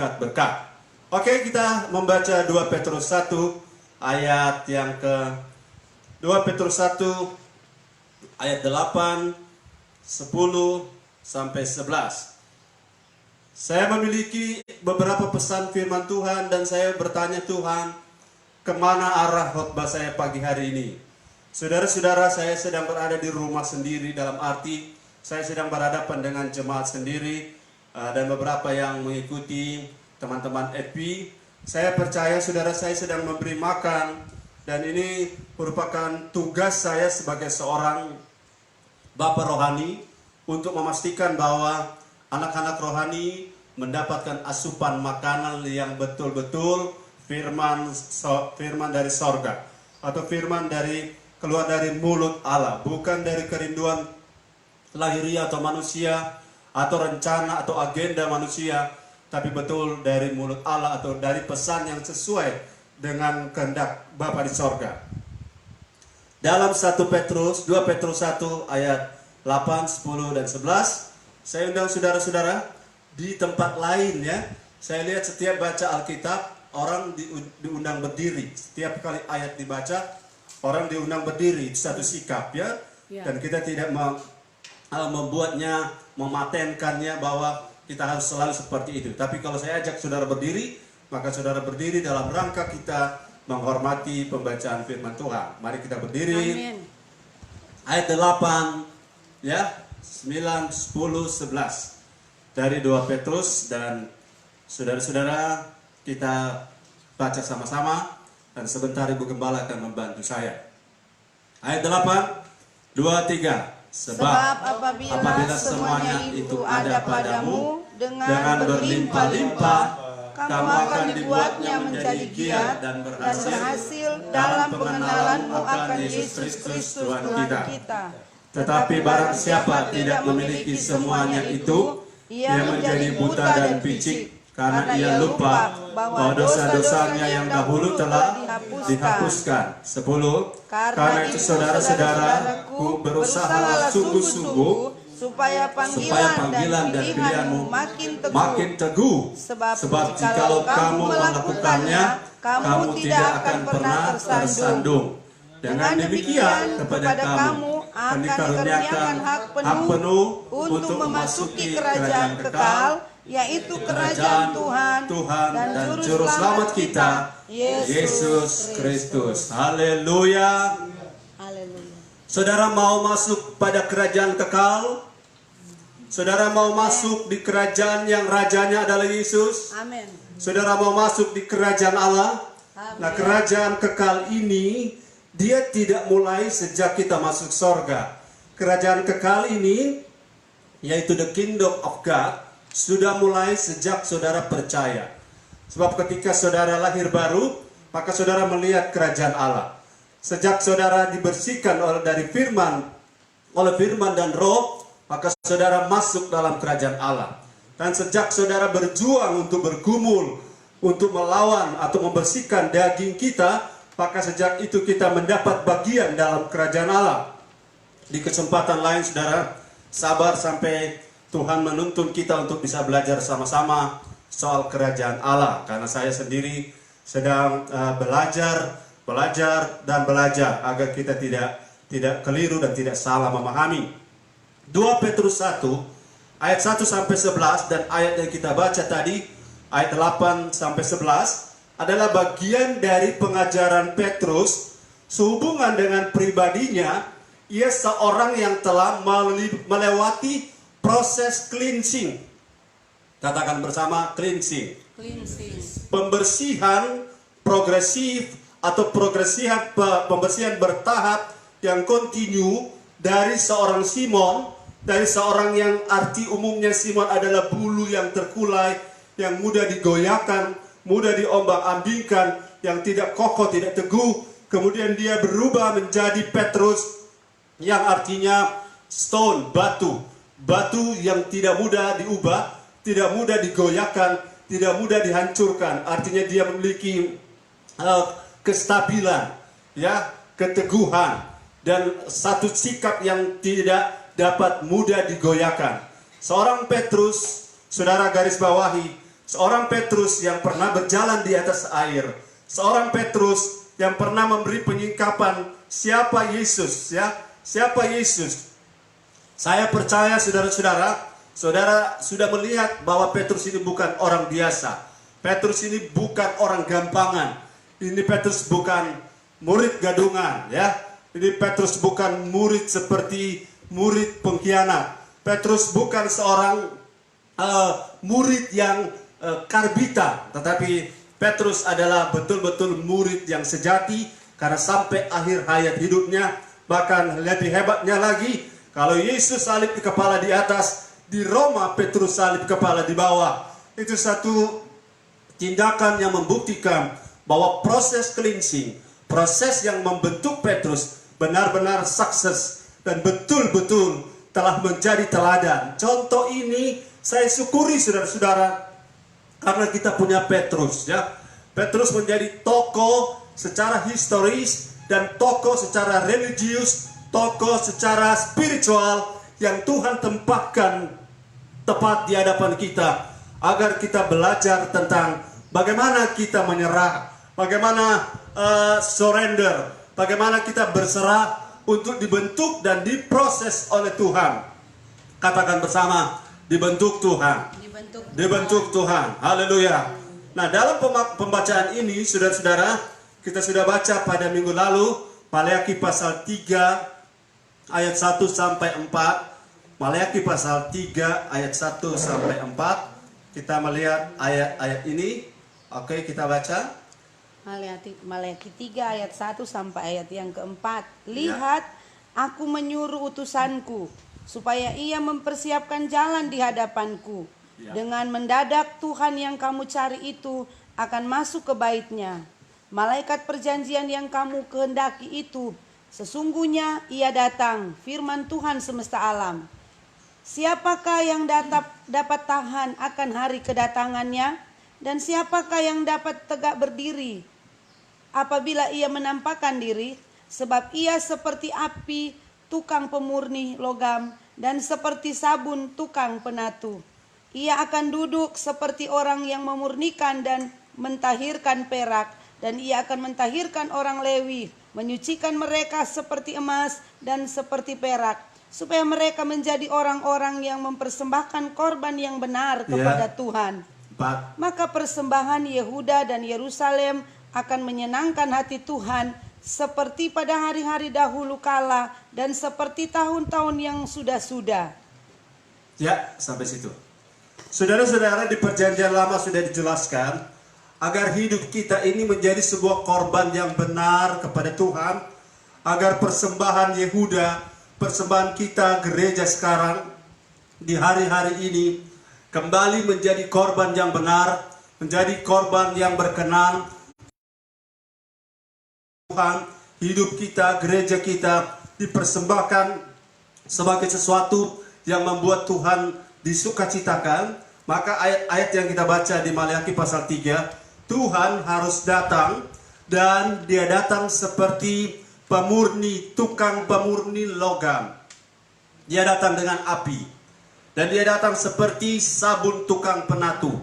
sertifikat berkat. Oke, kita membaca 2 Petrus 1 ayat yang ke 2 Petrus 1 ayat 8, 10 sampai 11. Saya memiliki beberapa pesan firman Tuhan dan saya bertanya Tuhan, kemana arah khotbah saya pagi hari ini? Saudara-saudara, saya sedang berada di rumah sendiri, dalam arti saya sedang berhadapan dengan jemaat sendiri dan beberapa yang mengikuti teman-teman FP. Saya percaya saudara, saya sedang memberi makan dan ini merupakan tugas saya sebagai seorang Bapak rohani untuk memastikan bahwa anak-anak rohani mendapatkan asupan makanan yang betul-betul firman dari sorga, atau firman dari keluar dari mulut Allah, bukan dari kerinduan lahiriah atau manusia atau rencana atau agenda manusia, tapi betul dari mulut Allah atau dari pesan yang sesuai dengan kehendak Bapa di sorga. Dalam 2 Petrus 1 ayat 8, 10 dan 11, saya undang saudara-saudara di tempat lain ya. Saya lihat setiap baca Alkitab orang diundang berdiri. Setiap kali ayat dibaca orang diundang berdiri, itu satu sikap ya. Dan kita tidak membuatnya, mematenkannya bahwa kita harus selalu seperti itu. Tapi kalau saya ajak saudara berdiri, maka saudara berdiri dalam rangka kita menghormati pembacaan firman Tuhan. Mari kita berdiri. Amin. Ayat 8 ya, 9, 10, 11 dari 2 Petrus, dan saudara-saudara kita baca sama-sama dan sebentar Ibu Gembala akan membantu saya. Ayat 8, 2, 3. Sebab apabila semuanya itu ada padamu dengan berlimpah-limpah, kamu akan dibuatnya menjadi giat dan berhasil dalam pengenalanmu akan Yesus Kristus Tuhan kita. Tetapi barang siapa tidak memiliki semuanya itu, ia menjadi buta dan picik, karena ia lupa bahwa dosa-dosanya yang dahulu telah dihapuskan. 10. Karena itu saudara-saudaraku, berusahalah sungguh-sungguh supaya panggilan dan pilihanmu makin teguh. Sebab jikalau kamu melakukannya, kamu tidak akan pernah tersandung. Dengan demikian kepada kamu akan dikaruniakan hak penuh untuk memasuki kerajaan kekal, yaitu kerajaan Tuhan dan Juru Selamat kita, Yesus Kristus. Haleluya. Saudara mau masuk pada kerajaan kekal? Saudara mau masuk di kerajaan yang rajanya adalah Yesus? Amin. Saudara mau masuk di kerajaan Allah? Amin. Nah, kerajaan kekal ini dia tidak mulai sejak kita masuk sorga. Kerajaan kekal ini, yaitu the kingdom of God, sudah mulai sejak saudara percaya. Sebab ketika saudara lahir baru, maka saudara melihat kerajaan Allah. Sejak saudara dibersihkan oleh firman dan roh, maka saudara masuk dalam kerajaan Allah. Dan sejak saudara berjuang untuk bergumul, untuk melawan atau membersihkan daging kita, maka sejak itu kita mendapat bagian dalam kerajaan Allah. Di kesempatan lain saudara, sabar sampai Tuhan menuntun kita untuk bisa belajar sama-sama soal kerajaan Allah. Karena saya sendiri sedang belajar agar kita tidak keliru dan tidak salah memahami. 2 Petrus 1 ayat 1 sampai 11 dan ayat yang kita baca tadi ayat 8 sampai 11 adalah bagian dari pengajaran Petrus sehubungan dengan pribadinya. Ia seorang yang telah melewati proses cleansing. Katakan bersama, cleansing. Pembersihan progresif atau pembersihan bertahap yang kontinu dari seorang Simon. Dari seorang yang arti umumnya Simon adalah bulu yang terkulai, yang mudah digoyahkan, mudah diombang-ambingkan, yang tidak kokoh, tidak teguh. Kemudian dia berubah menjadi Petrus, yang artinya stone, batu. Batu yang tidak mudah diubah, tidak mudah digoyahkan, tidak mudah dihancurkan. Artinya dia memiliki kestabilan, ya, keteguhan, dan satu sikap yang tidak dapat mudah digoyahkan. Seorang Petrus, saudara garis bawahi, Seorang Petrus yang pernah berjalan di atas air. Seorang Petrus yang pernah memberi penyingkapan siapa Yesus, ya. Siapa Yesus? Saya percaya saudara-saudara, saudara sudah melihat bahwa Petrus ini bukan orang biasa. Petrus ini bukan orang gampangan. Ini Petrus bukan murid gadungan, ya. Ini Petrus bukan murid seperti murid pengkhianat. Petrus bukan seorang murid yang karbita, tetapi Petrus adalah betul-betul murid yang sejati, karena sampai akhir hayat hidupnya. Bahkan lebih hebatnya lagi, kalau Yesus salib di kepala di atas, di Roma Petrus salib kepala di bawah. Itu satu tindakan yang membuktikan bahwa proses cleansing, proses yang membentuk Petrus benar-benar sukses dan betul-betul telah menjadi teladan. Contoh ini saya syukuri saudara-saudara, karena kita punya Petrus, ya. Petrus menjadi tokoh secara historis dan tokoh secara religius, tokoh secara spiritual yang Tuhan tempatkan tepat di hadapan kita, agar kita belajar tentang bagaimana kita menyerah, bagaimana surrender, bagaimana kita berserah untuk dibentuk dan diproses oleh Tuhan. Katakan bersama, dibentuk Tuhan. Dibentuk Tuhan. Haleluya. Nah, dalam pembacaan ini, saudara-saudara, kita sudah baca pada minggu lalu, Maleakhi pasal 3 ayat 1 sampai 4. Maleakhi pasal 3 ayat 1 sampai 4. Kita melihat ayat-ayat ini. Oke, kita baca. Maleakhi 3 ayat 1 sampai ayat yang keempat. Lihat, aku menyuruh utusanku supaya ia mempersiapkan jalan di hadapanku. Dengan mendadak Tuhan yang kamu cari itu akan masuk ke bait-Nya. Malaikat perjanjian yang kamu kehendaki itu, sesungguhnya ia datang, firman Tuhan semesta alam. Siapakah yang dapat tahan akan hari kedatangannya? Dan siapakah yang dapat tegak berdiri apabila ia menampakkan diri? Sebab ia seperti api tukang pemurni logam, dan seperti sabun tukang penatu. Ia akan duduk seperti orang yang memurnikan dan mentahirkan perak, dan ia akan mentahirkan orang Lewi, menyucikan mereka seperti emas dan seperti perak, supaya mereka menjadi orang-orang yang mempersembahkan korban yang benar kepada Tuhan. Maka persembahan Yehuda dan Yerusalem akan menyenangkan hati Tuhan, seperti pada hari-hari dahulu kala dan seperti tahun-tahun yang sudah-sudah. Ya, sampai situ. Saudara-saudara, di perjanjian lama sudah dijelaskan agar hidup kita ini menjadi sebuah korban yang benar kepada Tuhan, agar persembahan Yehuda, persembahan kita gereja sekarang di hari-hari ini kembali menjadi korban yang benar, menjadi korban yang berkenan Tuhan. Hidup kita, gereja kita dipersembahkan sebagai sesuatu yang membuat Tuhan disukacitakan. Maka ayat-ayat yang kita baca di Maleakhi pasal 3, Tuhan harus datang, dan dia datang seperti pemurni, tukang pemurni logam. Dia datang dengan api, dan dia datang seperti sabun tukang penatu.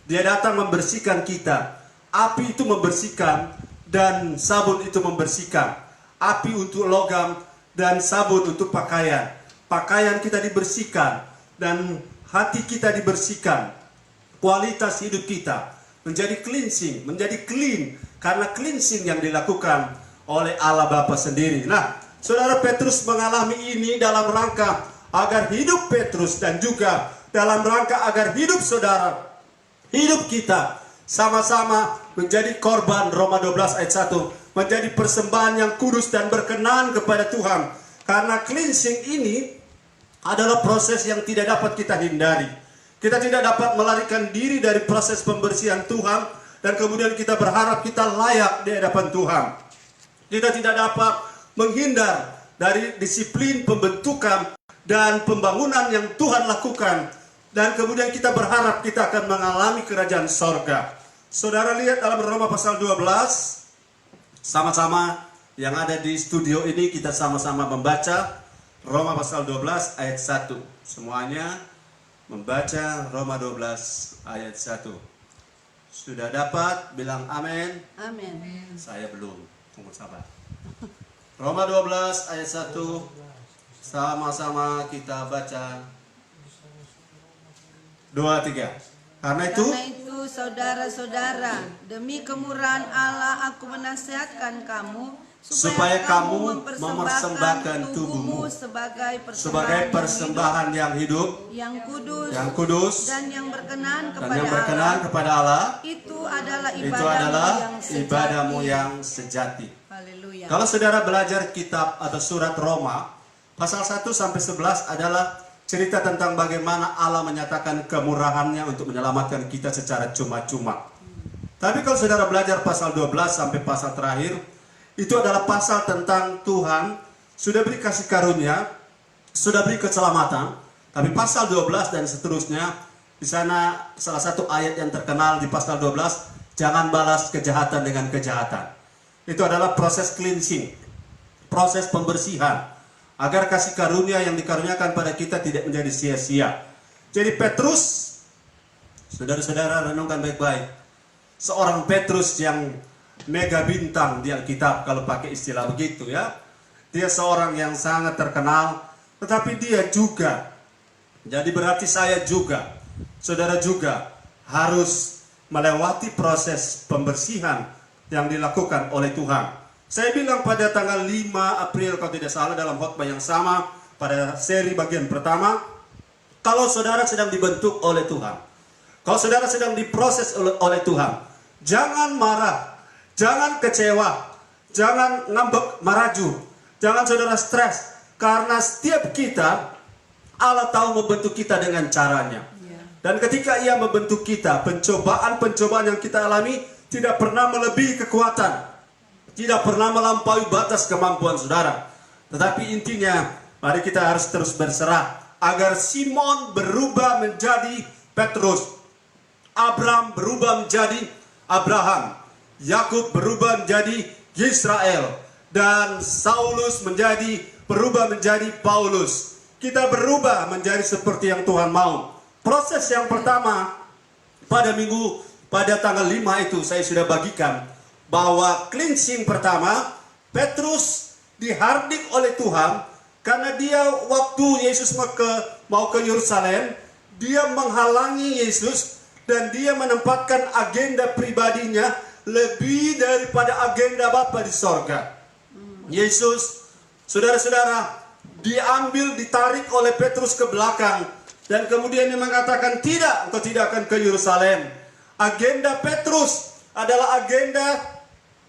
Dia datang membersihkan kita. Api itu membersihkan dan sabun itu membersihkan. Api untuk logam dan sabun untuk pakaian. Pakaian kita dibersihkan dan hati kita dibersihkan. Kualitas hidup kita menjadi cleansing, menjadi clean, karena cleansing yang dilakukan oleh Allah Bapa sendiri. Nah, saudara, Petrus mengalami ini dalam rangka agar hidup Petrus dan juga dalam rangka agar hidup saudara, hidup kita sama-sama menjadi korban. Roma 12 ayat 1, menjadi persembahan yang kudus dan berkenan kepada Tuhan. Karena cleansing ini adalah proses yang tidak dapat kita hindari. Kita tidak dapat melarikan diri dari proses pembersihan Tuhan, dan kemudian kita berharap kita layak di hadapan Tuhan. Kita tidak dapat menghindar dari disiplin pembentukan dan pembangunan yang Tuhan lakukan, dan kemudian kita berharap kita akan mengalami kerajaan sorga. Saudara lihat dalam Roma pasal 12, sama-sama yang ada di studio ini kita sama-sama membaca Roma pasal 12 ayat 1. Semuanya membaca Roma 12 ayat 1. Sudah dapat? Bilang amin. Amin. Saya belum. Tunggu sabar. Roma 12 ayat 1. Sama-sama kita baca. 2, 3. Karena itu saudara-saudara, demi kemurahan Allah aku menasihatkan kamu supaya kamu mempersembahkan tubuhmu sebagai persembahan yang hidup, yang kudus, dan yang berkenan kepada Allah. Itu adalah ibadahmu yang sejati. Haleluya. Kalau saudara belajar kitab atau surat Roma, pasal 1 sampai 11 adalah cerita tentang bagaimana Allah menyatakan kemurahannya untuk menyelamatkan kita secara cuma-cuma. Tapi kalau saudara belajar pasal 12 sampai pasal terakhir, itu adalah pasal tentang Tuhan sudah beri kasih karunia, sudah beri keselamatan. Tapi pasal 12 dan seterusnya, di sana salah satu ayat yang terkenal di pasal 12, jangan balas kejahatan dengan kejahatan. Itu adalah proses cleansing, proses pembersihan, agar kasih karunia yang dikaruniakan pada kita tidak menjadi sia-sia. Jadi Petrus, saudara-saudara renungkan baik-baik, seorang Petrus yang mega bintang di Alkitab, kalau pakai istilah begitu ya. Dia seorang yang sangat terkenal, tetapi dia juga, jadi berarti saya juga, saudara juga harus melewati proses pembersihan yang dilakukan oleh Tuhan. Saya bilang pada tanggal 5 April kalau tidak salah dalam khotbah yang sama pada seri bagian pertama, kalau saudara sedang dibentuk oleh Tuhan, kalau saudara sedang diproses oleh Tuhan, jangan marah, jangan kecewa, jangan ngambek maraju, jangan saudara stres, karena setiap kita Allah tahu membentuk kita dengan caranya. Dan ketika Ia membentuk kita, pencobaan-pencobaan yang kita alami tidak pernah melebihi kekuatan, tidak pernah melampaui batas kemampuan saudara. Tetapi intinya, mari kita harus terus berserah agar Simon berubah menjadi Petrus, Abraham berubah menjadi Abraham, Yakub berubah menjadi Israel, dan Saulus berubah menjadi Paulus. Kita berubah menjadi seperti yang Tuhan mau. Proses yang pertama pada tanggal 5 itu saya sudah bagikan bahwa cleansing pertama, Petrus dihardik oleh Tuhan karena dia waktu Yesus mau ke Yerusalem, dia menghalangi Yesus dan dia menempatkan agenda pribadinya lebih daripada agenda Bapa di sorga. Yesus, saudara-saudara, ditarik oleh Petrus ke belakang dan kemudian dia mengatakan, tidak, engkau tidak akan ke Yerusalem. Agenda Petrus adalah agenda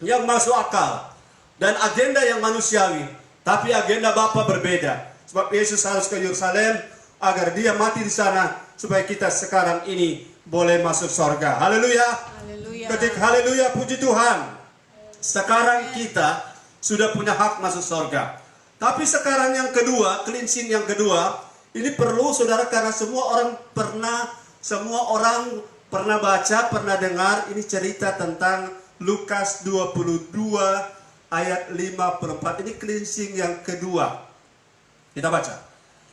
yang masuk akal dan agenda yang manusiawi, tapi agenda Bapa berbeda. Sebab Yesus harus ke Yerusalem agar dia mati di sana supaya kita sekarang ini boleh masuk surga. Haleluya. Ketik haleluya, puji Tuhan. Sekarang kita sudah punya hak masuk surga. Tapi sekarang yang kedua, cleansing yang kedua, ini perlu saudara, karena semua orang pernah baca, pernah dengar ini cerita tentang Lukas 22 ayat 54. Ini cleansing yang kedua. Kita baca.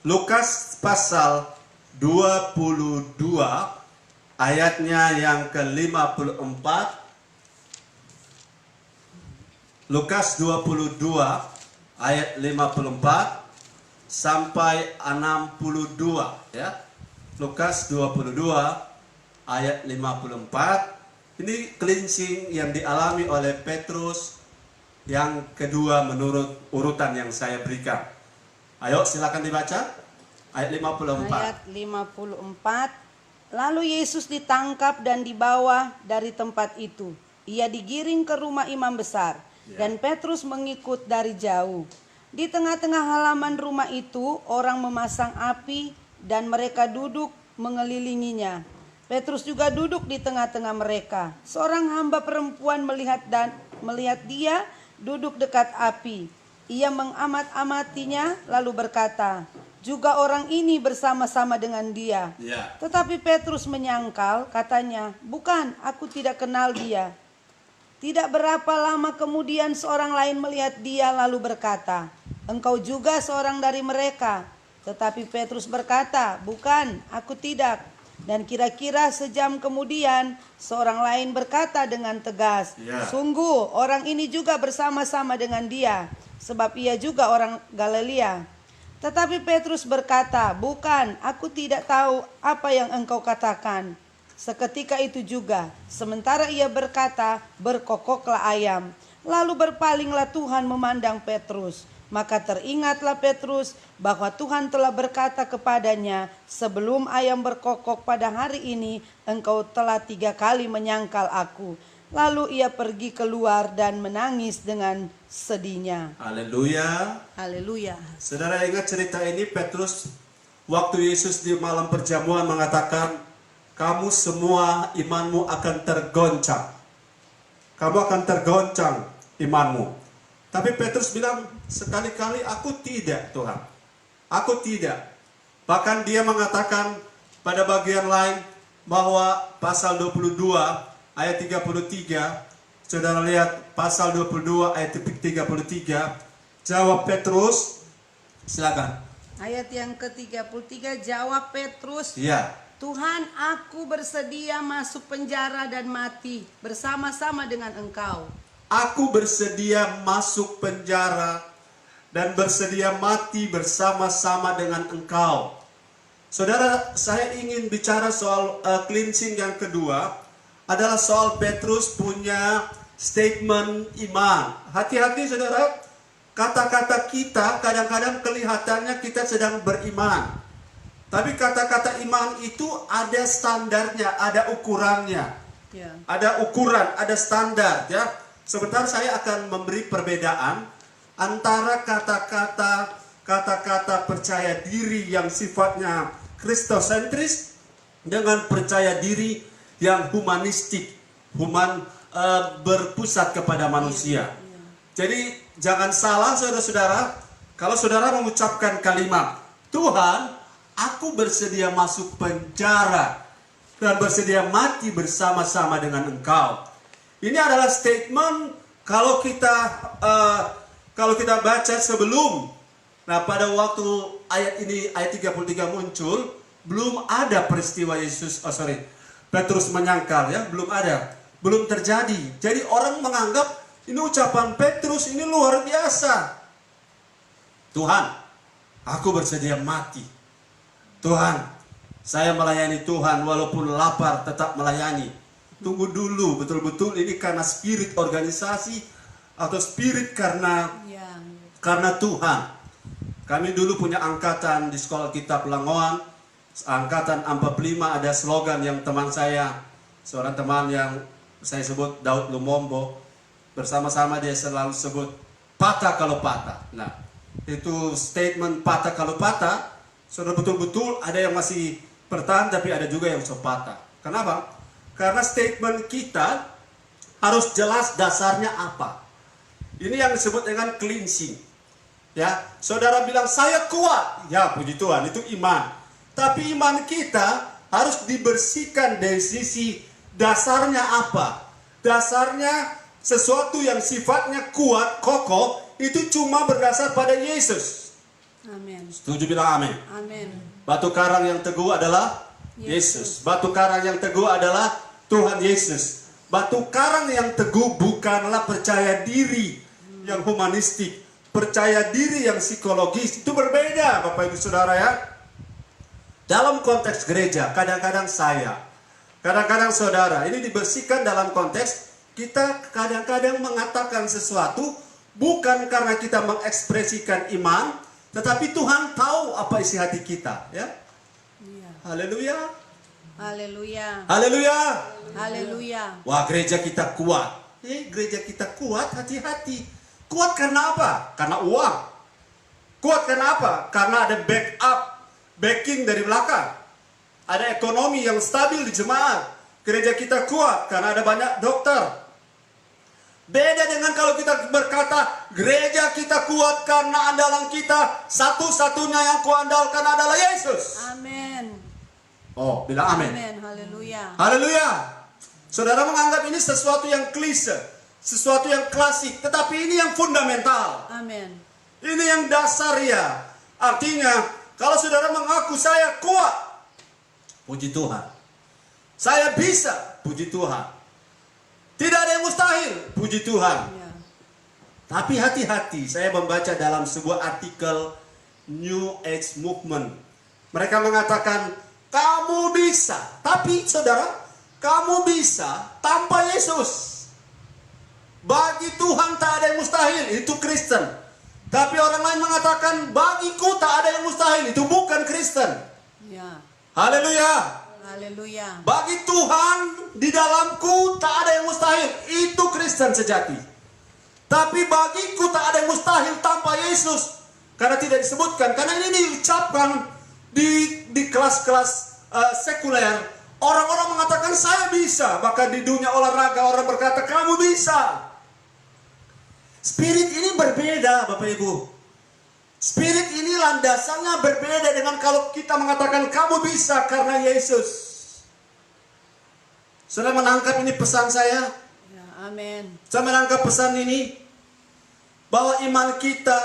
Lukas pasal 22 ayatnya yang ke-54. Lukas 22 ayat 54 sampai 62 ya. Lukas 22 ayat 54. Ini cleansing yang dialami oleh Petrus yang kedua menurut urutan yang saya berikan. Ayo silakan dibaca ayat 54. Ayat 54. Lalu Yesus ditangkap dan dibawa dari tempat itu. Ia digiring ke rumah imam besar dan Petrus mengikut dari jauh. Di tengah-tengah halaman rumah itu orang memasang api dan mereka duduk mengelilinginya. Petrus juga duduk di tengah-tengah mereka. Seorang hamba perempuan melihat dia duduk dekat api. Ia mengamat-amatinya lalu berkata, juga orang ini bersama-sama dengan dia. Tetapi Petrus menyangkal, katanya, bukan, aku tidak kenal dia. Tidak berapa lama kemudian seorang lain melihat dia lalu berkata, engkau juga seorang dari mereka. Tetapi Petrus berkata, "Bukan, aku tidak." Dan kira-kira sejam kemudian seorang lain berkata dengan tegas, Ya. "Sungguh orang ini juga bersama-sama dengan dia, sebab ia juga orang Galilea." Tetapi Petrus berkata, "Bukan, aku tidak tahu apa yang engkau katakan." Seketika itu juga, sementara ia berkata, berkokoklah ayam. Lalu berpalinglah Tuhan memandang Petrus. Maka teringatlah Petrus bahwa Tuhan telah berkata kepadanya, "Sebelum ayam berkokok pada hari ini, engkau telah 3 kali menyangkal aku." Lalu ia pergi keluar dan menangis dengan sedihnya. Haleluya. Haleluya. Saudara ingat cerita ini, Petrus waktu Yesus di malam perjamuan mengatakan, "Kamu semua imanmu akan tergoncang. Kamu akan tergoncang imanmu." Tapi Petrus bilang, "Sekali-kali aku tidak, Tuhan. Aku tidak." Bahkan dia mengatakan pada bagian lain bahwa pasal 22 ayat 33, saudara lihat pasal 22 ayat 33, jawab Petrus, silakan. Ayat yang ke-33, jawab Petrus, Iya. "Tuhan, aku bersedia masuk penjara dan mati bersama-sama dengan engkau." Aku bersedia masuk penjara dan bersedia mati bersama-sama dengan engkau. Saudara, saya ingin bicara soal cleansing yang kedua, adalah soal Petrus punya statement iman. Hati-hati saudara, kata-kata kita kadang-kadang kelihatannya kita sedang beriman. Tapi kata-kata iman itu ada standarnya, ada ukurannya. Ya. Ada ukuran, ada standar ya. Sebentar saya akan memberi perbedaan antara kata-kata percaya diri yang sifatnya kristosentris dengan percaya diri yang humanistik, berpusat kepada manusia. Jadi jangan salah saudara-saudara, kalau saudara mengucapkan kalimat, "Tuhan, aku bersedia masuk penjara dan bersedia mati bersama-sama dengan engkau." Ini adalah statement kalau kita baca sebelum. Nah, pada waktu ayat 33 muncul, belum ada peristiwa Petrus menyangkal ya, belum ada, belum terjadi. Jadi orang menganggap ini ucapan Petrus ini luar biasa. "Tuhan, aku bersedia mati. Tuhan, saya melayani Tuhan walaupun lapar tetap melayani." Tunggu dulu, betul-betul ini karena spirit organisasi atau spirit karena Tuhan. Kami dulu punya angkatan di sekolah kita Pelangoan, angkatan 45, ada slogan yang teman saya, seorang teman yang saya sebut Daud Lumombo, bersama-sama dia selalu sebut patah kalau patah. Nah, itu statement patah kalau patah, sudah betul-betul ada yang masih bertahan tapi ada juga yang sepatah. Kenapa? Karena statement kita harus jelas dasarnya apa. Ini yang disebut dengan cleansing. Ya, saudara bilang saya kuat, ya puji Tuhan, itu iman. Tapi iman kita harus dibersihkan dari sisi dasarnya apa? Dasarnya sesuatu yang sifatnya kuat, kokoh, itu cuma berdasar pada Yesus. Amin. Setuju bilang amin. Amin. Batu karang yang teguh adalah Yesus. Batu karang yang teguh adalah Tuhan Yesus. Batu karang yang teguh bukanlah percaya diri yang humanistik. Percaya diri yang psikologis. Itu berbeda Bapak Ibu Saudara ya. Dalam konteks gereja, kadang-kadang saudara, ini dibersihkan dalam konteks kita kadang-kadang mengatakan sesuatu bukan karena kita mengekspresikan iman, tetapi Tuhan tahu apa isi hati kita ya. Haleluya. Haleluya. Haleluya. Haleluya. Wah, gereja kita kuat. Gereja kita kuat, hati-hati. Kuat karena apa? Karena uang. Kuat karena apa? Karena ada backing dari belakang. Ada ekonomi yang stabil di jemaat. Gereja kita kuat karena ada banyak dokter. Beda dengan kalau kita berkata gereja kita kuat karena andalan kita satu-satunya yang kuandalkan adalah Yesus. Amin. Oh, bilang amin. Amin. Haleluya. Haleluya. Saudara menganggap ini sesuatu yang klise, sesuatu yang klasik, tetapi ini yang fundamental. Amin. Ini yang dasar ya. Artinya Kalau saudara mengaku saya kuat, puji Tuhan. Saya bisa, puji Tuhan. Tidak ada yang mustahil, puji Tuhan. Ya. Tapi hati-hati, saya membaca dalam sebuah artikel New Age Movement. Mereka mengatakan, kamu bisa. Tapi saudara, kamu bisa tanpa Yesus. Bagi Tuhan tak ada yang mustahil, itu Kristen. Tapi orang lain mengatakan, bagiku tak ada yang mustahil, itu bukan Kristen. Ya. Haleluya. Haleluya. Bagi Tuhan di dalamku tak ada yang mustahil, itu Kristen sejati. Tapi bagiku tak ada yang mustahil tanpa Yesus. Karena tidak disebutkan, karena ini diucapkan di kelas-kelas sekuler. Orang-orang mengatakan saya bisa, bahkan di dunia olahraga orang berkata kamu bisa. Spirit ini berbeda, Bapak Ibu. Spirit ini landasannya berbeda dengan kalau kita mengatakan kamu bisa karena Yesus. Saudara menangkap ini pesan saya? Ya, amin. Saya menangkap pesan ini bahwa iman kita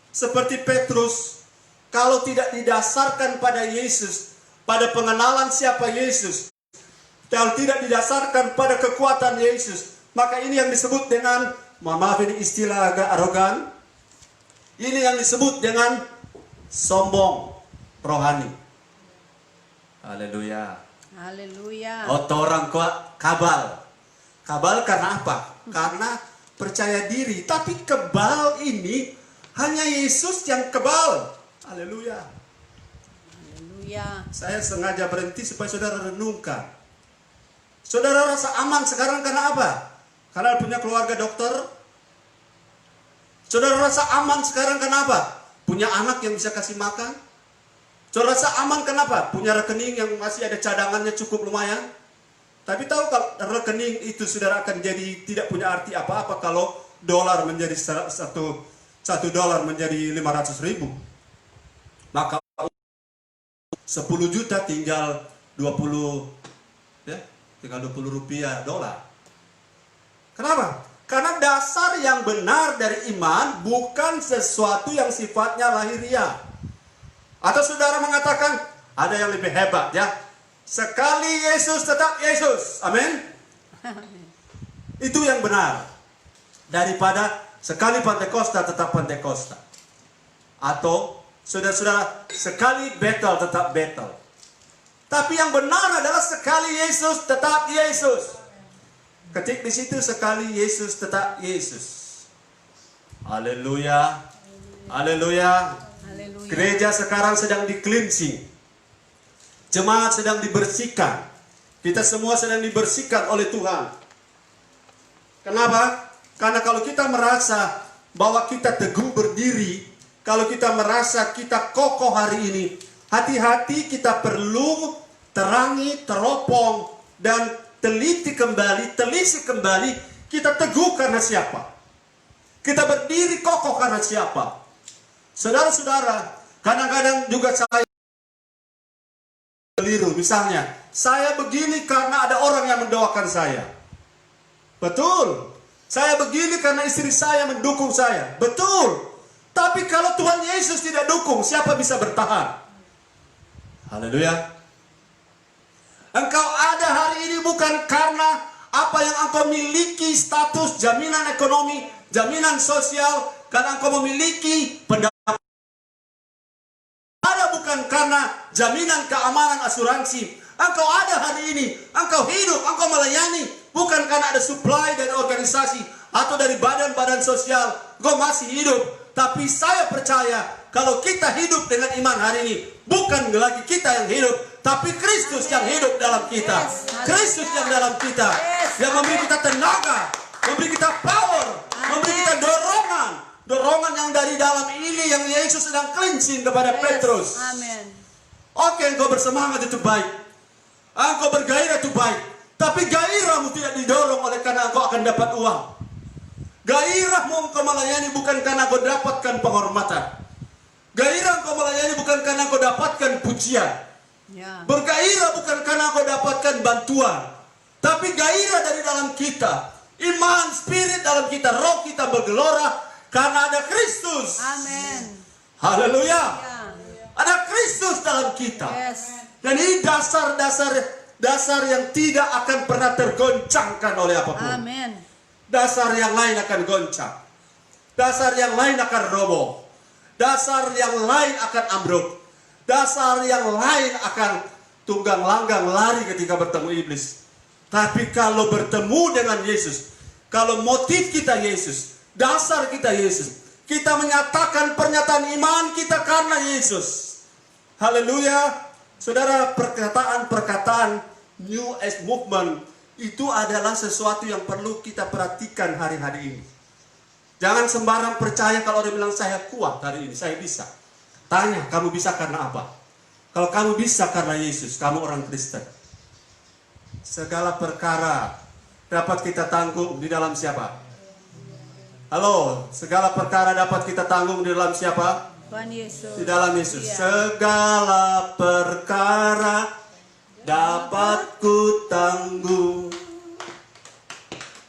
seperti Petrus, kalau tidak didasarkan pada Yesus, pada pengenalan siapa Yesus, kalau tidak didasarkan pada kekuatan Yesus, maka ini yang disebut dengan, mohon maaf ini istilah agak arogan, ini yang disebut dengan sombong rohani. Haleluya. Haleluya. Atau orang kuat kabal. Kabal karena apa? Karena percaya diri. Tapi kebal ini hanya Yesus yang kebal. Haleluya. Haleluya. Saya sengaja berhenti supaya saudara renungkan. Saudara rasa aman sekarang karena apa? Karena punya keluarga dokter. Saudara rasa aman sekarang karena apa? Punya anak yang bisa kasih makan. Saudara rasa aman kenapa? Punya rekening yang masih ada cadangannya cukup lumayan. Tapi tahu kalau rekening itu saudara akan jadi tidak punya arti apa-apa kalau dolar menjadi satu dolar menjadi 500.000. Maka 10 juta tinggal 20 ya, tinggal 20 rupiah dolar. Kenapa? Karena dasar yang benar dari iman bukan sesuatu yang sifatnya lahiriah. Atau saudara mengatakan ada yang lebih hebat ya. Sekali Yesus tetap Yesus. Amin. Itu yang benar. Daripada sekali Pentakosta tetap Pentakosta. Atau saudara-saudara sekali Betel tetap Betel. Tapi yang benar adalah sekali Yesus tetap Yesus. Ketik di situ sekali Yesus tetap Yesus. Haleluya. Haleluya. Haleluya. Gereja sekarang sedang di-cleansing. Jemaat sedang dibersihkan. Kita semua sedang dibersihkan oleh Tuhan. Kenapa? Karena kalau kita merasa bahwa kita teguh berdiri, kalau kita merasa kita kokoh hari ini, hati-hati kita perlu terangi, teropong, dan telisik kembali, kita teguh karena siapa? Kita berdiri kokoh karena siapa? Saudara-saudara, kadang-kadang juga saya keliru. Misalnya, saya begini karena ada orang yang mendoakan saya. Betul. Saya begini karena istri saya mendukung saya. Betul. Tapi kalau Tuhan Yesus tidak dukung, siapa bisa bertahan? Haleluya. Engkau ada hari ini bukan karena apa yang engkau miliki, status, jaminan ekonomi, jaminan sosial, karena engkau memiliki pendapat. Ada bukan karena jaminan keamanan asuransi. Engkau ada hari ini, engkau hidup, engkau melayani, bukan karena ada supply dari organisasi atau dari badan-badan sosial. Engkau masih hidup. Tapi saya percaya kalau kita hidup dengan iman hari ini, bukan lagi kita yang hidup, tapi Kristus yang hidup dalam kita. Kristus yang dalam kita, yang memberi kita tenaga, memberi kita power, memberi kita dorongan. Dorongan yang dari dalam ini yang Yesus sedang cleansing kepada Petrus. Amin. Oke, engkau bersemangat itu baik. Engkau bergairah itu baik. Tapi gairahmu tidak didorong oleh karena engkau akan dapat uang. Gairahmu engkau melayani bukan karena engkau dapatkan penghormatan. Gairah engkau melayani bukan karena engkau dapatkan pujian. Ya. Bergairah bukan karena engkau dapatkan bantuan. Tapi gairah dari dalam kita. Iman, spirit dalam kita, roh kita bergelora karena ada Kristus. Amin. Haleluya. Ya. Ada Kristus dalam kita. Yes. Dan ini dasar yang tidak akan pernah tergoncangkan oleh apapun. Amin. Dasar yang lain akan goncang. Dasar yang lain akan roboh. Dasar yang lain akan ambruk. Dasar yang lain akan tunggang langgang lari ketika bertemu iblis. Tapi kalau bertemu dengan Yesus, kalau motif kita Yesus, dasar kita Yesus, kita menyatakan pernyataan iman kita karena Yesus. Haleluya. Saudara, perkataan New Age Movement itu adalah sesuatu yang perlu kita perhatikan hari-hari ini. Jangan sembarang percaya kalau orang bilang saya kuat hari ini, saya bisa. Tanya, kamu bisa karena apa? Kalau kamu bisa karena Yesus, kamu orang Kristen. Segala perkara dapat kita tanggung di dalam siapa? Halo, segala perkara dapat kita tanggung di dalam siapa? Tuhan Yesus. Di dalam Yesus. Iya. Segala perkara dapat ku tanggung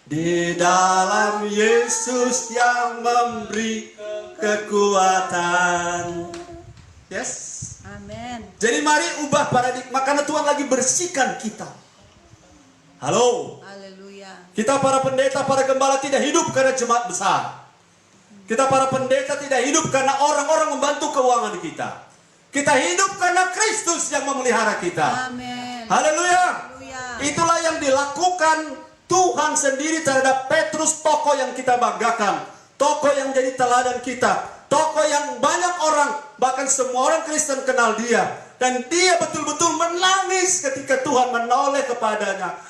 di dalam Yesus yang memberi kekuatan. Yes. Amin. Jadi mari ubah paradigma karena Tuhan lagi bersihkan kita. Halo. Haleluya. Kita para pendeta, para gembala tidak hidup karena jemaat besar. Kita para pendeta tidak hidup karena orang-orang membantu keuangan kita. Kita hidup karena Kristus yang memelihara kita. Amin. Haleluya. Haleluya. Itulah yang dilakukan Tuhan sendiri terhadap Petrus, tokoh yang kita banggakan, tokoh yang jadi teladan kita, tokoh yang banyak orang, bahkan semua orang Kristen kenal dia, dan dia betul-betul menangis ketika Tuhan menoleh kepadanya.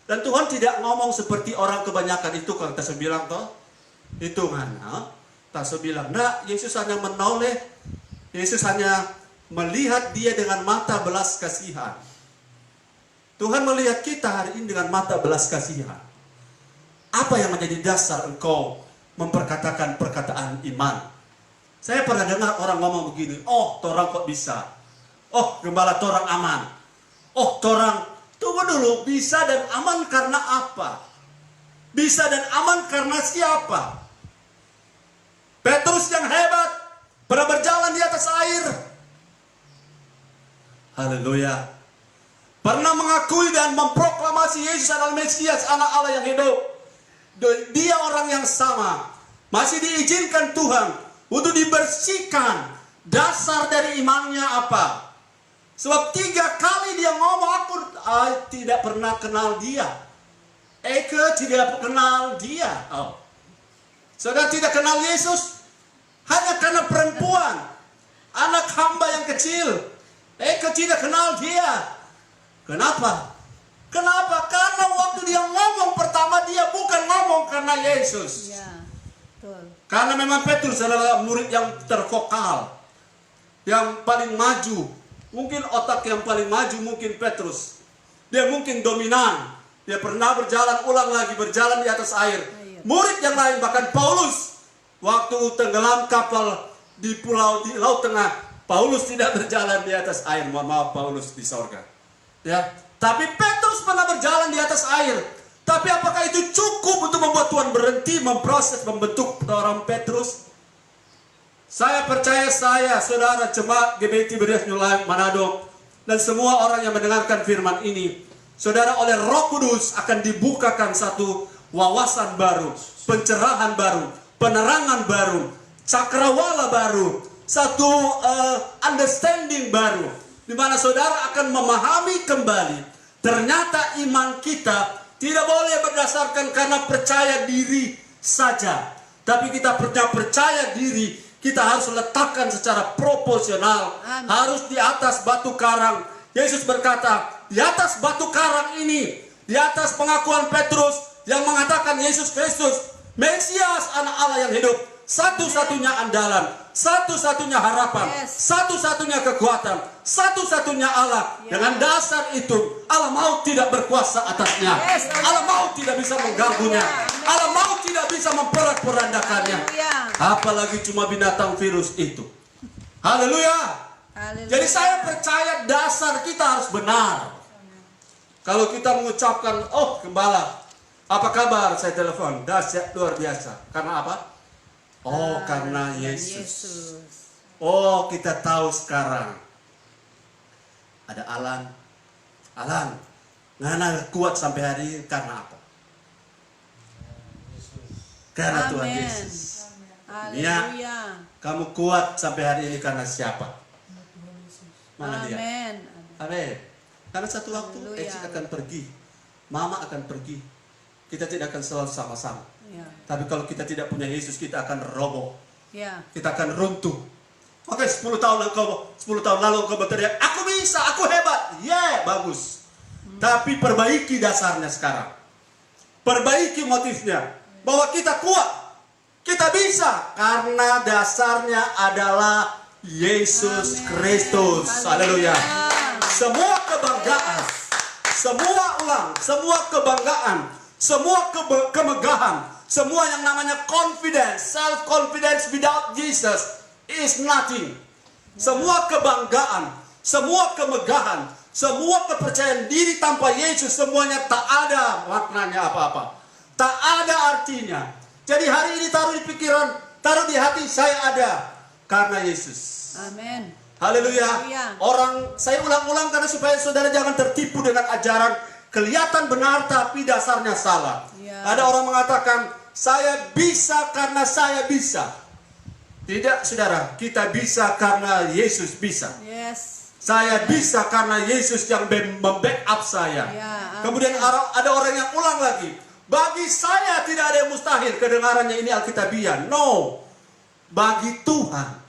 Dan Tuhan tidak ngomong seperti orang kebanyakan itu kan, tak sebilang toh, itu kan, tak sebilang. Nah, Yesus hanya menoleh, Yesus hanya melihat dia dengan mata belas kasihan. Tuhan melihat kita hari ini dengan mata belas kasihan. Apa yang menjadi dasar engkau memperkatakan perkataan iman? Saya pernah dengar orang ngomong begini, oh torang kok bisa? Oh gembala torang aman? Oh torang, tunggu dulu, bisa dan aman karena apa? Bisa dan aman karena siapa? Petrus yang hebat, pernah berjalan di atas air. Haleluya. Pernah mengakui dan memproklamasi Yesus adalah Mesias, anak Allah yang hidup. Dia orang yang sama. Masih diizinkan Tuhan untuk dibersihkan. Dasar dari imannya apa? Sebab 3 kali dia ngomong, aku tidak pernah kenal dia. Eke tidak kenal dia. Oh. Saudara tidak kenal Yesus hanya karena perempuan, anak hamba yang kecil. Eke tidak kenal dia. Kenapa? Kenapa? Karena waktu dia ngomong pertama, dia bukan ngomong karena Yesus. Ya, betul. Karena memang Petrus adalah murid yang tervokal, yang paling maju. Mungkin otak yang paling maju mungkin Petrus. Dia mungkin dominan. Dia pernah berjalan ulang lagi, berjalan di atas air. Murid yang lain, bahkan Paulus, waktu tenggelam kapal di Laut Tengah, Paulus tidak berjalan di atas air. Mohon maaf, Paulus di sorga. Ya, tapi Petrus pernah berjalan di atas air. Tapi apakah itu cukup untuk membuat Tuhan berhenti memproses, membentuk orang Petrus? Saya percaya saudara jemaat GBT Berias New Life Manado, dan semua orang yang mendengarkan firman ini, saudara oleh Roh Kudus akan dibukakan satu wawasan baru, pencerahan baru, penerangan baru, cakrawala baru, satu understanding baru, di mana saudara akan memahami kembali, ternyata iman kita tidak boleh berdasarkan karena percaya diri saja. Tapi kita percaya diri, kita harus letakkan secara proporsional. Amin. Harus di atas batu karang. Yesus berkata, di atas batu karang ini, di atas pengakuan Petrus yang mengatakan Yesus Kristus, Mesias, anak Allah yang hidup, satu-satunya andalan, satu-satunya harapan, satu-satunya kekuatan, satu-satunya Allah. Dengan dasar itu, Allah mau tidak berkuasa atasnya. Allah mau tidak bisa mengganggunya. Allah mau tidak bisa memperak-perandakannya. Apalagi cuma binatang virus itu. Haleluya. Jadi saya percaya dasar kita harus benar. Kalau kita mengucapkan, oh gembala, apa kabar? Saya telepon, dahsyat luar biasa. Karena apa? Oh, karena Yesus. Oh, kita tahu sekarang. Ada Alan. Ngana kuat sampai hari ini karena apa? Karena Tuhan Amin. Yesus. Haleluya. Kamu kuat sampai hari ini karena siapa? Mana dia? Amin. Amin. Karena satu waktu Haleluya. Eci akan pergi, Mama akan pergi. Kita tidak akan selalu sama-sama. Ya. Tapi kalau kita tidak punya Yesus, kita akan roboh. Ya. Kita akan runtuh. Oke, 10 tahun lalu engkau berteriak, aku bisa, aku hebat. Bagus. Tapi perbaiki dasarnya sekarang. Perbaiki motifnya. Bahwa kita kuat. Kita bisa. Karena dasarnya adalah Yesus Amin. Kristus. Haleluya. Semua kebanggaan, semua kebanggaan, semua kemegahan, semua yang namanya confidence, self-confidence without Jesus is nothing. Semua kebanggaan, semua kemegahan, semua kepercayaan diri tanpa Yesus, semuanya tak ada maknanya apa-apa. Tak ada artinya. Jadi hari ini taruh di pikiran, taruh di hati, saya ada karena Yesus. Amin. Haleluya. Haleluya. Saya ulang-ulang karena supaya saudara jangan tertipu dengan ajaran kelihatan benar tapi dasarnya salah. Ya. Ada orang mengatakan, saya bisa karena saya bisa. Tidak, saudara, kita bisa karena Yesus bisa. Yes. Saya bisa karena Yesus yang membackup saya. Ya, amin. Kemudian ada orang yang ulang lagi. Bagi saya tidak ada yang mustahil. Kedengarannya ini Alkitabian. No. Bagi Tuhan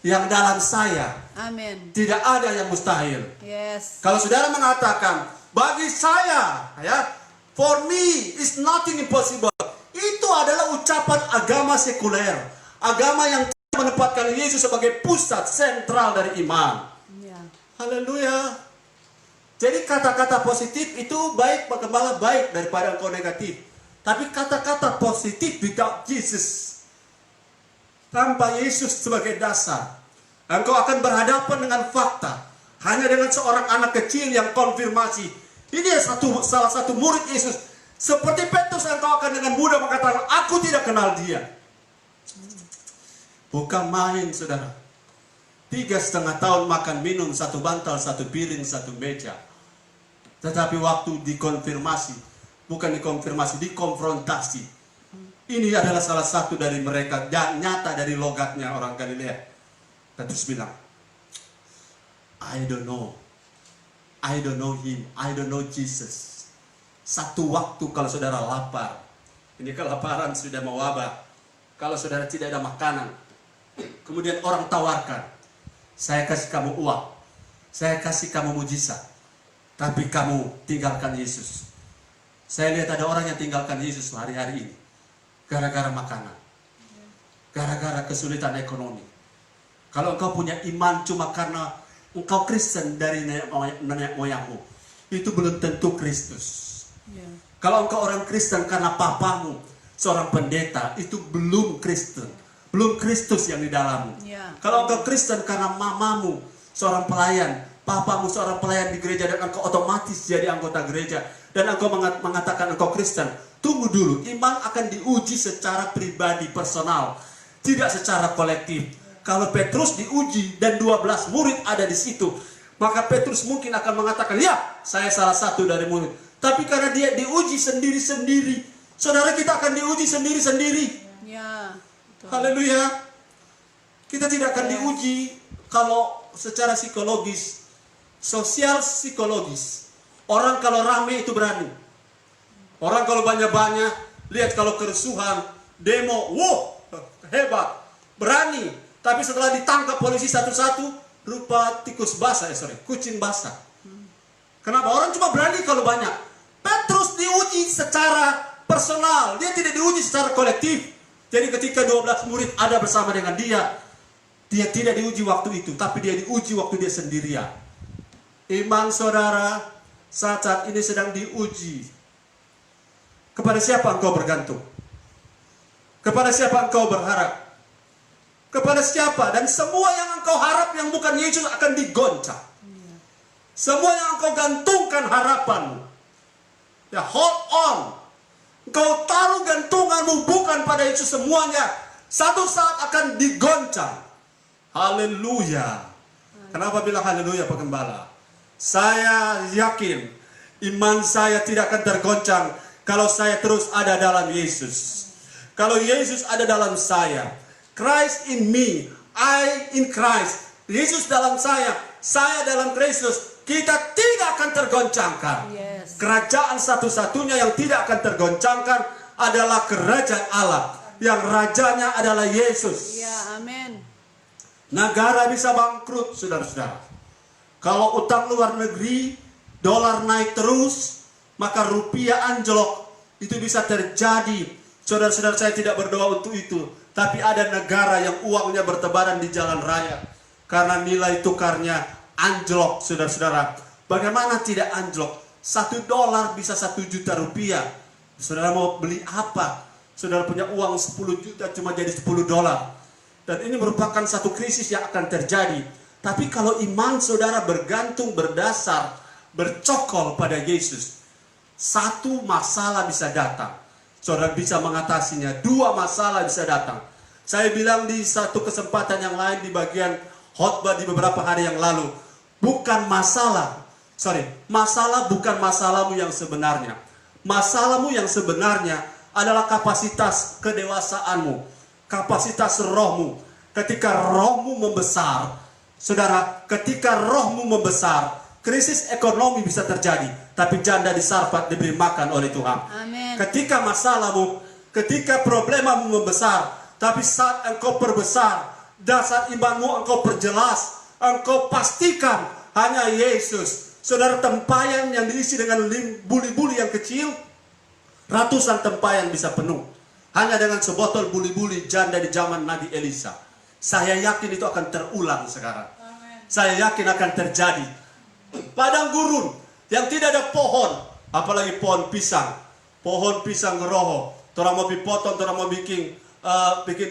yang dalam saya Amin. tidak ada yang mustahil. Yes. Kalau saudara mengatakan bagi saya, ya, for me is nothing impossible. Itu adalah ucapan agama sekuler, agama yang menempatkan Yesus sebagai pusat sentral dari iman. Ya. Haleluya. Jadi kata-kata positif itu baik, malah baik daripada engkau negatif. Tapi kata-kata positif without Jesus, tanpa Yesus sebagai dasar, engkau akan berhadapan dengan fakta. Hanya dengan seorang anak kecil yang konfirmasi, ini salah satu murid Yesus. Seperti Petrus, engkau akan dengan mudah mengatakan, aku tidak kenal dia. Bukan main, saudara. 3,5 tahun makan minum, 1 bantal, 1 piring, 1 meja. Tetapi waktu dikonfirmasi, bukan dikonfirmasi, dikonfrontasi. Ini adalah salah satu dari mereka, dan nyata dari logatnya orang Galilea. Petrus bilang, I don't know him, I don't know Jesus. Satu waktu kalau saudara lapar, ini kelaparan sudah mewabah, kalau saudara tidak ada makanan, kemudian orang tawarkan, saya kasih kamu uang, saya kasih kamu mujizat, tapi kamu tinggalkan Yesus. Saya lihat ada orang yang tinggalkan Yesus hari-hari ini gara-gara makanan, gara-gara kesulitan ekonomi. Kalau engkau punya iman cuma karena engkau Kristen dari nenek moyangmu, itu belum tentu Kristus. Ya. Kalau engkau orang Kristen karena papamu seorang pendeta, itu belum Kristen, belum Kristus yang di dalammu. Ya. Kalau engkau Kristen karena mamamu seorang pelayan, papamu seorang pelayan di gereja, dan engkau otomatis jadi anggota gereja, dan engkau mengatakan engkau Kristen, tunggu dulu, iman akan diuji secara pribadi, personal, tidak secara kolektif. Kalau Petrus diuji dan 12 murid ada di situ, maka Petrus mungkin akan mengatakan, ya, saya salah satu dari murid. Tapi karena dia diuji sendiri-sendiri, saudara, kita akan diuji sendiri-sendiri. Ya. Betul. Haleluya. Kita tidak akan diuji kalau secara psikologis, sosial psikologis. Orang kalau rame itu berani. Orang kalau banyak-banyak, lihat kalau kerusuhan, demo, wow, hebat, berani. Tapi setelah ditangkap polisi satu-satu, rupa tikus basah, kucing basah. Kenapa? Orang cuma berani kalau banyak. Petrus diuji secara personal, dia tidak diuji secara kolektif. Jadi ketika 12 murid ada bersama dengan dia tidak diuji waktu itu, tapi dia diuji waktu dia sendirian. Iman saudara saat ini sedang diuji. Kepada siapa engkau bergantung? Kepada siapa engkau berharap? Kepada siapa? Dan semua yang engkau harap yang bukan Yesus akan digoncang. Semua yang engkau gantungkan harapanmu, ya, hold on. Engkau taruh gantunganmu bukan pada Yesus, semuanya satu saat akan digoncang. Haleluya. Kenapa bilang haleluya Pak Gembala? Saya yakin iman saya tidak akan tergoncang kalau saya terus ada dalam Yesus. Kalau Yesus ada dalam saya, Christ in me, I in Christ. Yesus dalam saya dalam Kristus. Kita tidak akan tergoncangkan. Yes. Kerajaan satu-satunya yang tidak akan tergoncangkan adalah kerajaan Allah, yang rajanya adalah Yesus. Ya, amin. Negara bisa bangkrut, saudara-saudara. Kalau utang luar negeri, dolar naik terus, maka rupiah anjlok. Itu bisa terjadi. Saudara-saudara, saya tidak berdoa untuk itu. Tapi ada negara yang uangnya bertebaran di jalan raya karena nilai tukarnya anjlok, saudara-saudara. Bagaimana tidak anjlok? $1 bisa 1 juta rupiah. Saudara mau beli apa? Saudara punya uang 10 juta cuma jadi $10. Dan ini merupakan satu krisis yang akan terjadi. Tapi kalau iman saudara bergantung, berdasar, bercokol pada Yesus, satu masalah bisa datang, saudara bisa mengatasinya. 2 masalah bisa datang. Saya bilang di satu kesempatan yang lain di bagian khotbah di beberapa hari yang lalu, masalah bukan masalahmu yang sebenarnya. Masalahmu yang sebenarnya adalah kapasitas kedewasaanmu, kapasitas rohmu. Ketika rohmu membesar, saudara, ketika rohmu membesar, krisis ekonomi bisa terjadi, tapi janda di Sarfat diberi makan oleh Tuhan. Amin. Ketika masalahmu, ketika problemamu membesar, tapi saat engkau perbesar, dasar imanmu engkau perjelas, engkau pastikan hanya Yesus. Saudara, tempayan yang diisi dengan buli-buli yang kecil, ratusan tempayan bisa penuh. Hanya dengan sebotol buli-buli janda di zaman Nabi Elisa. Saya yakin itu akan terulang sekarang. Saya yakin akan terjadi. Padang gurun yang tidak ada pohon, apalagi pohon pisang. Pohon pisang roho. Orang mau dipotong, orang mau bikin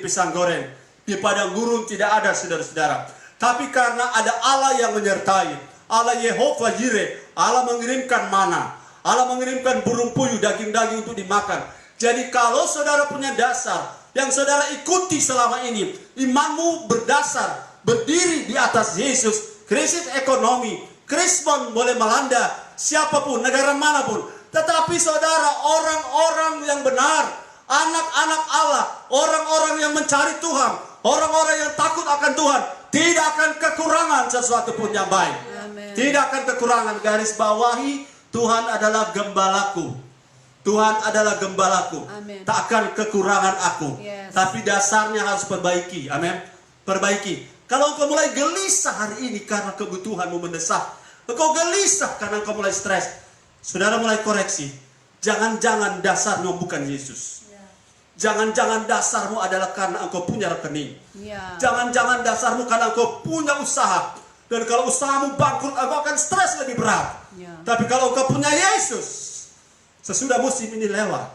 pisang goreng. Di padang gurun tidak ada, saudara-saudara. Tapi karena ada Allah yang menyertai, Allah Yehova Jireh, Allah mengirimkan mana, Allah mengirimkan burung puyuh, daging-daging untuk dimakan. Jadi kalau saudara punya dasar yang saudara ikuti selama ini, imanmu berdasar, berdiri di atas Yesus, krisis ekonomi, krismon boleh melanda siapapun, negara manapun. Tetapi saudara, orang-orang yang benar, anak-anak Allah, orang-orang yang mencari Tuhan, orang-orang yang takut akan Tuhan, tidak akan kekurangan sesuatu pun yang baik. Amen. Tidak akan kekurangan. Garis bawahi, Tuhan adalah gembalaku. Tuhan adalah gembalaku. Amen. Tak akan kekurangan aku. Yes. Tapi dasarnya harus perbaiki. Amin. Perbaiki. Kalau engkau mulai gelisah hari ini karena kebutuhanmu mendesak, engkau gelisah karena engkau mulai stres, saudara mulai koreksi. Jangan-jangan dasarmu bukan Yesus. Jangan-jangan dasarmu adalah karena engkau punya rekening. Ya. Jangan-jangan dasarmu karena engkau punya usaha. Dan kalau usahamu bangkrut, engkau akan stres lebih berat. Ya. Tapi kalau engkau punya Yesus, sesudah musim ini lewat,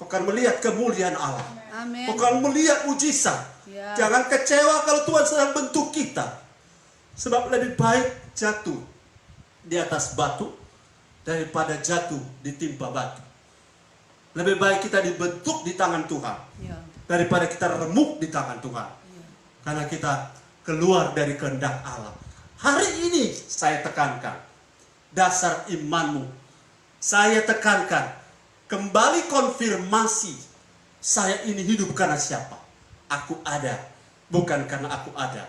kau akan melihat kemuliaan Allah. Amin. Kau akan melihat mujizat. Ya. Jangan kecewa kalau Tuhan sedang bentuk kita. Sebab lebih baik jatuh di atas batu daripada jatuh ditimpa batu. Lebih baik kita dibentuk di tangan Tuhan Ya. daripada kita remuk di tangan Tuhan. Karena kita keluar dari kehendak Allah. Hari ini saya tekankan dasar imanmu. Saya tekankan kembali konfirmasi, saya ini hidup karena siapa? Aku ada, bukan karena aku ada.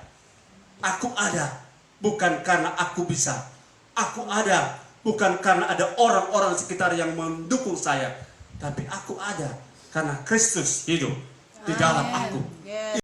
Aku ada, bukan karena aku bisa. Aku ada, bukan karena ada orang-orang sekitar yang mendukung saya. Tapi aku ada karena Kristus hidup di dalam aku.